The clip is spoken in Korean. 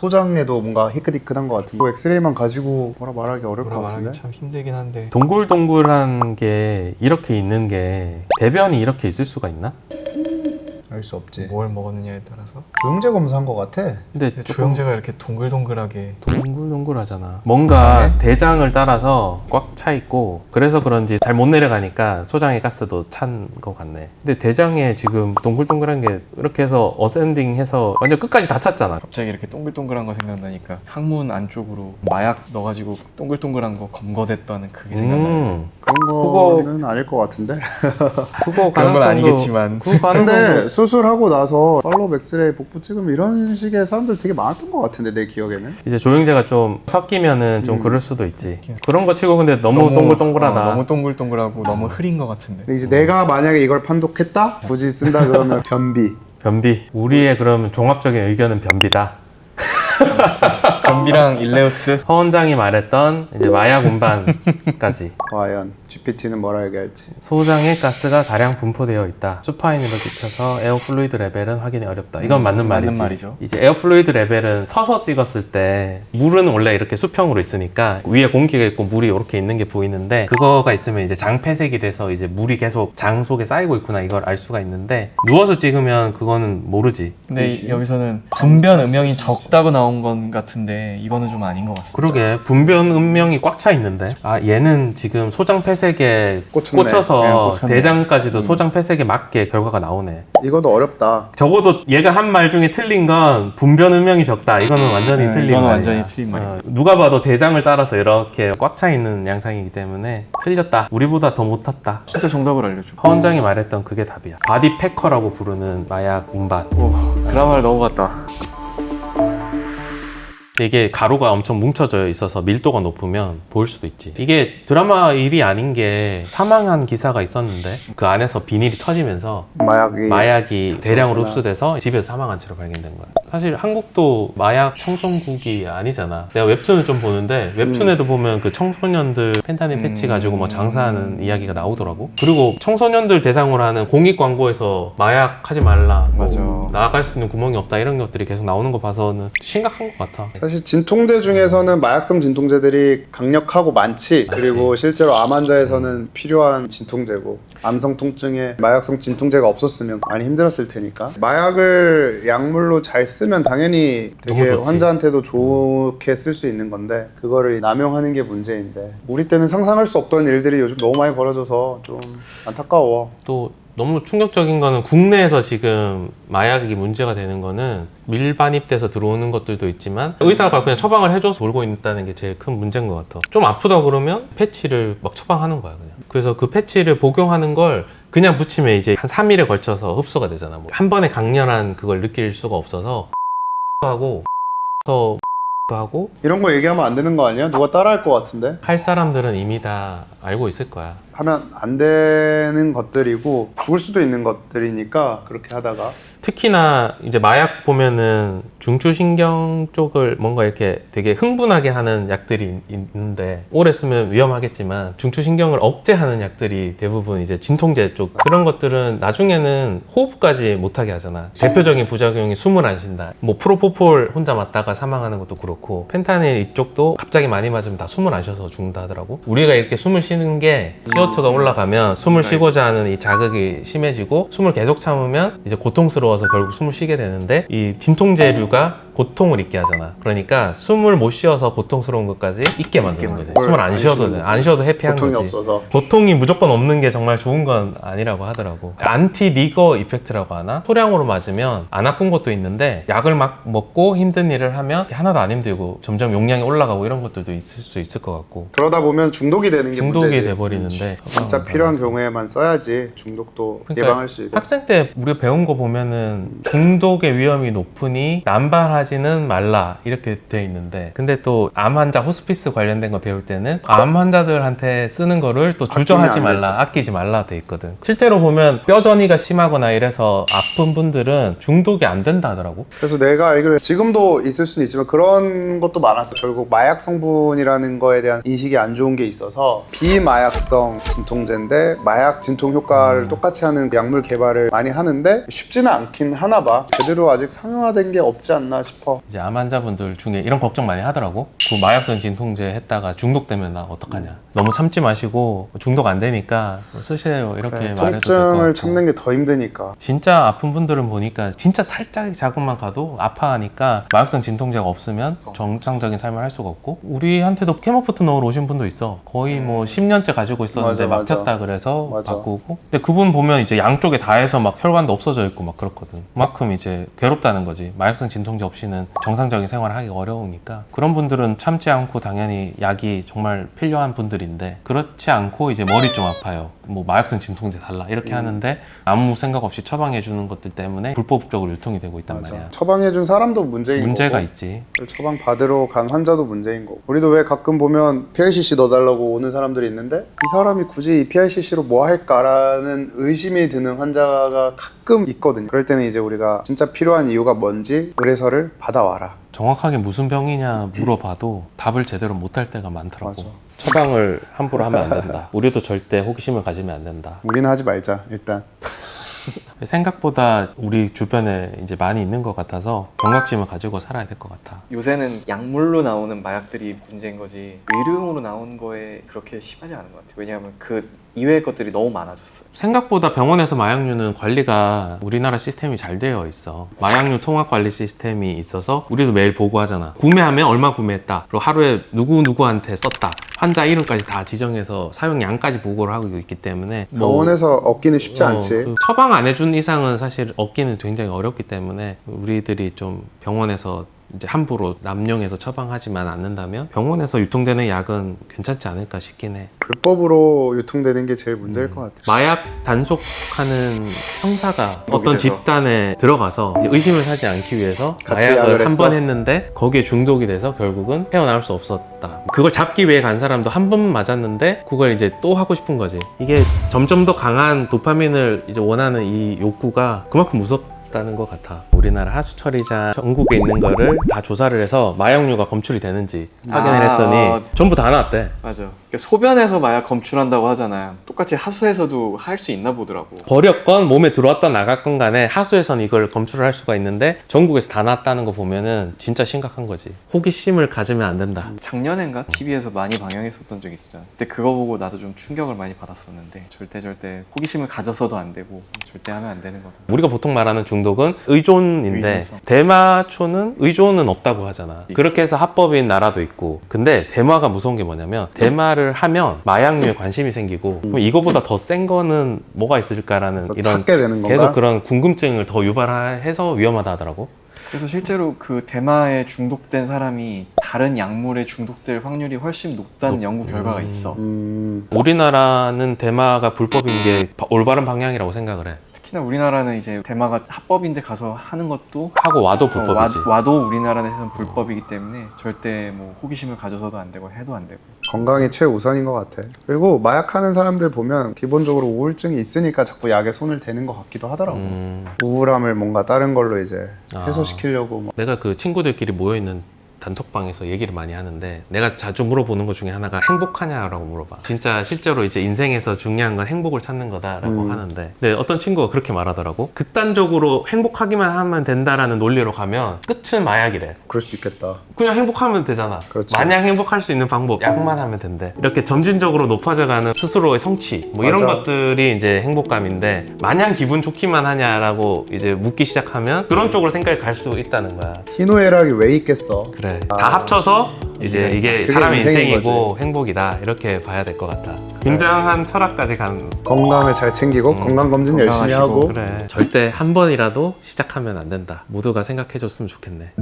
소장에도 뭔가 희끗희끗한 것 같은데 엑스레이만 가지고 뭐라 말하기 어려울 것 같은데. 참 힘들긴 한데. 동글동글한 게 이렇게 있는 게 대변이 이렇게 있을 수가 있나? 알 수 없지. 뭘 먹었느냐에 따라서. 조영제 검사한 것 같아. 근데 근데 조금 조영제가 이렇게 동글동글하게. 동글동글하잖아. 뭔가 대장을 따라서 꽉 차 있고 그래서 그런지 잘 못 내려가니까 소장의 가스도 찬 것 같네. 근데 대장에 지금 동글동글한 게 이렇게 해서 어센딩해서 완전 끝까지 다 찼잖아. 갑자기 이렇게 동글동글한 거 생각나니까 항문 안쪽으로 마약 넣어가지고 동글동글한 거 검거됐다는 그게 생각나요. 그런 거는 아닐 것 같은데. 그거 그런 건 가능성도 아니겠지만. 그거 가능성도 근데 수술하고 나서 팔로우 엑스레이 복부 찍으면 이런 식의 사람들 되게 많았던 것 같은데 내 기억에는. 이제 조영제가 좀 섞이면은 좀 그럴 수도 있지. 그런 거 치고 근데 너무 동글동글하다. 너무 동글동글하고 너무 흐린 거 같은데. 근데 이제 내가 만약에 이걸 판독했다? 굳이 쓴다 그러면 변비. 변비. 우리의 그러면 종합적인 의견은 변비다. 변비랑 일레우스. 허 원장이 말했던 이제 마약 운반까지 과연 GPT는 뭐라 얘기할지. 소장에 가스가 다량 분포되어 있다. 수파인으로 찍혀서 에어플루이드 레벨은 확인이 어렵다. 이건 맞는 말이지. 맞는 말이죠. 이제 에어플루이드 레벨은 서서 찍었을 때 물은 원래 이렇게 수평으로 있으니까 위에 공기가 있고 물이 이렇게 있는 게 보이는데 그거가 있으면 이제 장폐색이 돼서 이제 물이 계속 장 속에 쌓이고 있구나 이걸 알 수가 있는데 누워서 찍으면 그거는 모르지. 근데 여기서는 분변 음영이 적다고 나온 건 같은데 이거는 좀 아닌 것 같습니다. 그러게 분변 음명이 꽉 차 있는데 아 얘는 지금 소장 폐색에 꽂혔네. 꽂혀서 그냥 꽂혔네. 대장까지도 소장 폐색에 맞게 결과가 나오네. 이것도 어렵다. 적어도 얘가 한 말 중에 틀린 건 분변 음명이 적다. 이거는 완전히 틀린 이거는 말이야. 완전히 틀린 말이야. 누가 봐도 대장을 따라서 이렇게 꽉 차 있는 양상이기 때문에 틀렸다. 우리보다 더 못 탔다. 진짜 정답을 알려줘. 허 원장이 말했던 그게 답이야. 바디 패커라고 부르는 마약 운반. 오, 드라마를 넘어갔다. 이게 가루가 엄청 뭉쳐져 있어서 밀도가 높으면 보일 수도 있지. 이게 드라마 일이 아닌 게 사망한 기사가 있었는데 그 안에서 비닐이 터지면서 마약이 대량으로 흡수돼서 집에서 사망한 채로 발견된 거야. 사실 한국도 마약 청정국이 아니잖아. 내가 웹툰을 좀 보는데 웹툰에도 보면 그 청소년들 펜타닐 패치 가지고 뭐 장사하는 이야기가 나오더라고. 그리고 청소년들 대상으로 하는 공익 광고에서 마약 하지 말라, 맞아. 나아갈 수 있는 구멍이 없다 이런 것들이 계속 나오는 거 봐서는 심각한 것 같아. 사실 진통제 중에서는 마약성 진통제들이 강력하고 많지. 그리고 실제로 암 환자에서는 필요한 진통제고 암성 통증에 마약성 진통제가 없었으면 많이 힘들었을 테니까 마약을 약물로 잘 쓰면 당연히 되게 환자한테도 좋게 쓸 수 있는 건데 그거를 남용하는 게 문제인데 우리 때는 상상할 수 없던 일들이 요즘 너무 많이 벌어져서 좀 안타까워. 또 너무 충격적인 거는 국내에서 지금 마약이 문제가 되는 거는 밀반입돼서 들어오는 것들도 있지만 의사가 그냥 처방을 해줘서 돌고 있다는 게 제일 큰 문제인 것 같아. 좀 아프다 그러면 패치를 막 처방하는 거야 그냥. 그래서 그 패치를 복용하는 걸 그냥 붙이면 이제 한 3일에 걸쳐서 흡수가 되잖아. 뭐 한 번에 강렬한 그걸 느낄 수가 없어서 하고 하고 이런 거 얘기하면 안 되는 거 아니야? 누가 따라할 것 같은데? 할 사람들은 이미 다 알고 있을 거야. 하면 안 되는 것들이고 죽을 수도 있는 것들이니까 그렇게 하다가 특히나 이제 마약 보면은 중추신경 쪽을 뭔가 이렇게 되게 흥분하게 하는 약들이 있는데 오래 쓰면 위험하겠지만 중추신경을 억제하는 약들이 대부분 이제 진통제 쪽 그런 것들은 나중에는 호흡까지 못하게 하잖아. 대표적인 부작용이 숨을 안 쉰다. 뭐 프로포폴 혼자 맞다가 사망하는 것도 그렇고 펜타닐 이쪽도 갑자기 많이 맞으면 다 숨을 안 쉬어서 죽는다 하더라고. 우리가 이렇게 숨을 쉬는 게 CO2가 올라가면 숨을 쉬고자 하는 이 자극이 심해지고 숨을 계속 참으면 이제 고통스러워서 결국 숨을 쉬게 되는데 이 진통제류가 고통을 잊게 하잖아. 그러니까 숨을 못 쉬어서 고통스러운 것까지 잊게 만드는 거지. 숨을 안 쉬어도 돼. 안 쉬어도 해피한 고통이 거지. 없어서. 고통이 무조건 없는 게 정말 좋은 건 아니라고 하더라고. 안티 리거 이펙트라고 하나? 소량으로 맞으면 안 아픈 것도 있는데 약을 막 먹고 힘든 일을 하면 하나도 안 힘들고 점점 용량이 올라가고 이런 것들도 있을 수 있을 것 같고. 그러다 보면 중독이 되는 게 중독이 문제지. 돼버리는데 진짜 필요한 경우에만 써야지 중독도 그러니까 예방할 수 있고. 학생 때 우리가 배운 거 보면은 중독의 위험이 높으니 남발하지는 말라 이렇게 돼 있는데 근데 또 암 환자 호스피스 관련된 거 배울 때는 암 환자들한테 쓰는 거를 또 주저하지 말라, 아끼지 말라 돼 있거든. 실제로 보면 뼈전이가 심하거나 이래서 아픈 분들은 중독이 안 된다 하더라고. 그래서 내가 알기로 지금도 있을 수는 있지만 그런 것도 많았어. 결국 마약 성분이라는 거에 대한 인식이 안 좋은 게 있어서 비마약성 진통제인데 마약 진통 효과를 똑같이 하는 약물 개발을 많이 하는데 쉽지는 않긴 하나 봐. 제대로 아직 상용화된 게 없지 않나 싶어. 싶어. 이제 암 환자분들 중에 이런 걱정 많이 하더라고. 그 마약성 진통제 했다가 중독되면 나 어떡하냐. 너무 참지 마시고 중독 안 되니까 쓰세요 이렇게 그래, 말해도 될 것 통증을 같고. 참는 게 더 힘드니까. 진짜 아픈 분들은 보니까 진짜 살짝 자극만 가도 아파하니까 마약성 진통제가 없으면 정상적인 삶을 할 수가 없고, 우리한테도 케모포트 넣으러 오신 분도 있어. 거의 뭐 10년째 가지고 있었는데 맞아. 막혔다 그래서 맞아. 바꾸고. 근데 그분 보면 이제 양쪽에 다 해서 막 혈관도 없어져 있고 막 그렇거든. 그만큼 이제 괴롭다는 거지. 마약성 진통제 없이는 정상적인 생활을 하기 어려우니까. 그런 분들은 참지 않고 당연히 약이 정말 필요한 분들인데, 그렇지 않고 이제 머리 좀 아파요. 뭐 마약성 진통제 달라 이렇게 하는데 아무 생각 없이 처방해 주는 것들 때문에 불법적으로 유통이 되고 있단 맞아. 말이야. 처방해준 사람도 문제가 있지. 처방 받으러 간 환자도 문제인 거고. 우리도 왜 가끔 보면 PICC 넣어달라고 오는 사람들이 있는데 이 사람이 굳이 이 PICC로 뭐 할까라는 의심이 드는 환자가 가끔 있거든요. 그럴 때는 이제 우리가 진짜 필요한 이유가 뭔지 의뢰서를 받아와라. 정확하게 무슨 병이냐 물어봐도 답을 제대로 못할 때가 많더라고. 맞아. 처방을 함부로 하면 안 된다. 우리도 절대 호기심을 가지면 안 된다. 우리는 하지 말자 일단. 생각보다 우리 주변에 이제 많이 있는 것 같아서 경각심을 가지고 살아야 될 것 같아. 요새는 약물로 나오는 마약들이 문제인 거지 의료용으로 나오는 거에 그렇게 심하지 않은 것 같아요. 왜냐하면 그 이외의 것들이 너무 많아졌어요. 생각보다 병원에서 마약류는 관리가 우리나라 시스템이 잘 되어 있어. 마약류 통합 관리 시스템이 있어서 우리도 매일 보고하잖아. 구매하면 얼마 구매했다, 그리고 하루에 누구누구한테 썼다, 환자 이름까지 다 지정해서 사용량까지 보고를 하고 있기 때문에 병원에서 얻기는 쉽지 않지. 그 처방 안 해준 이상은 사실 얻기는 굉장히 어렵기 때문에 우리들이 좀 병원에서 이제 함부로 남용해서 처방하지만 않는다면 병원에서 유통되는 약은 괜찮지 않을까 싶긴 해. 불법으로 유통되는 게 제일 문제일 것 같아. 마약 단속하는 형사가 어떤 거기에서. 집단에 들어가서 의심을 사지 않기 위해서 같이 약을 마약을 한 했어? 번 했는데 거기에 중독이 돼서 결국은 헤어나올 수 없었다. 그걸 잡기 위해 간 사람도 한 번 맞았는데 그걸 이제 또 하고 싶은 거지. 이게 점점 더 강한 도파민을 이제 원하는 이 욕구가 그만큼 무섭다는 것 같아. 우리나라 하수 처리장 전국에 있는 거를 다 조사를 해서 마약류가 검출이 되는지 확인을 했더니 전부 다 나왔대. 맞아. 그러니까 소변에서 마약 검출한다고 하잖아요. 똑같이 하수에서도 할 수 있나 보더라고. 버렸건 몸에 들어왔다 나갔건 간에 하수에선 이걸 검출을 할 수가 있는데 전국에서 다 나왔다는 거 보면은 진짜 심각한 거지. 호기심을 가지면 안 된다. 작년엔가 TV에서 많이 방영했었던 적이 있었잖아. 그때 그거 보고 나도 좀 충격을 많이 받았었는데 절대 호기심을 가져서도 안 되고 절대 하면 안 되는 거다. 우리가 보통 말하는 중독은 의존인데 의존성. 대마초는 의존은 없다고 하잖아. 그렇게 해서 합법인 나라도 있고. 근데 대마가 무서운 게 뭐냐면 대마를 하면 마약류에 관심이 생기고 그럼 이거보다 더 센 거는 뭐가 있을까라는 그래서 이런 찾게 되는 건가? 계속 그런 궁금증을 더 유발해서 위험하다 하더라고. 그래서 실제로 그 대마에 중독된 사람이 다른 약물에 중독될 확률이 훨씬 높다는 연구 결과가 있어. 우리나라는 대마가 불법인 게 올바른 방향이라고 생각을 해. 특히나 우리나라는 이제 대마가 합법인데 가서 하는 것도 하고 와도 불법이지. 와도 우리나라에서는 불법이기 때문에 절대 뭐 호기심을 가져서도 안 되고 해도 안 되고. 건강이 최우선인 것 같아. 그리고 마약하는 사람들 보면 기본적으로 우울증이 있으니까 자꾸 약에 손을 대는 것 같기도 하더라고. 우울함을 뭔가 다른 걸로 이제 해소시키려고. 막. 내가 그 친구들끼리 모여있는 단톡방에서 얘기를 많이 하는데 내가 자주 물어보는 것 중에 하나가 행복하냐라고 물어봐. 진짜 실제로 이제 인생에서 중요한 건 행복을 찾는 거다라고 하는데, 근데 어떤 친구가 그렇게 말하더라고. 극단적으로 행복하기만 하면 된다라는 논리로 가면 끝은 마약이래. 그럴 수 있겠다. 그냥 행복하면 되잖아. 그렇지. 마냥 행복할 수 있는 방법 약만 하면 된대. 이렇게 점진적으로 높아져가는 스스로의 성취 뭐 이런 맞아. 것들이 이제 행복감인데, 마냥 기분 좋기만 하냐라고 이제 묻기 시작하면 그런 쪽으로 생각이 갈 수 있다는 거야. 희노애락이 왜 있겠어? 그래. 다 합쳐서 이제 이게 그게 사람의 인생인 인생이고 행복이다 이렇게 봐야 될 것 같아. 굉장한 철학까지 간. 건강을 잘 챙기고 건강검진 열심히 건강하시고. 하고. 그래. 절대 한 번이라도 시작하면 안 된다. 모두가 생각해 줬으면 좋겠네.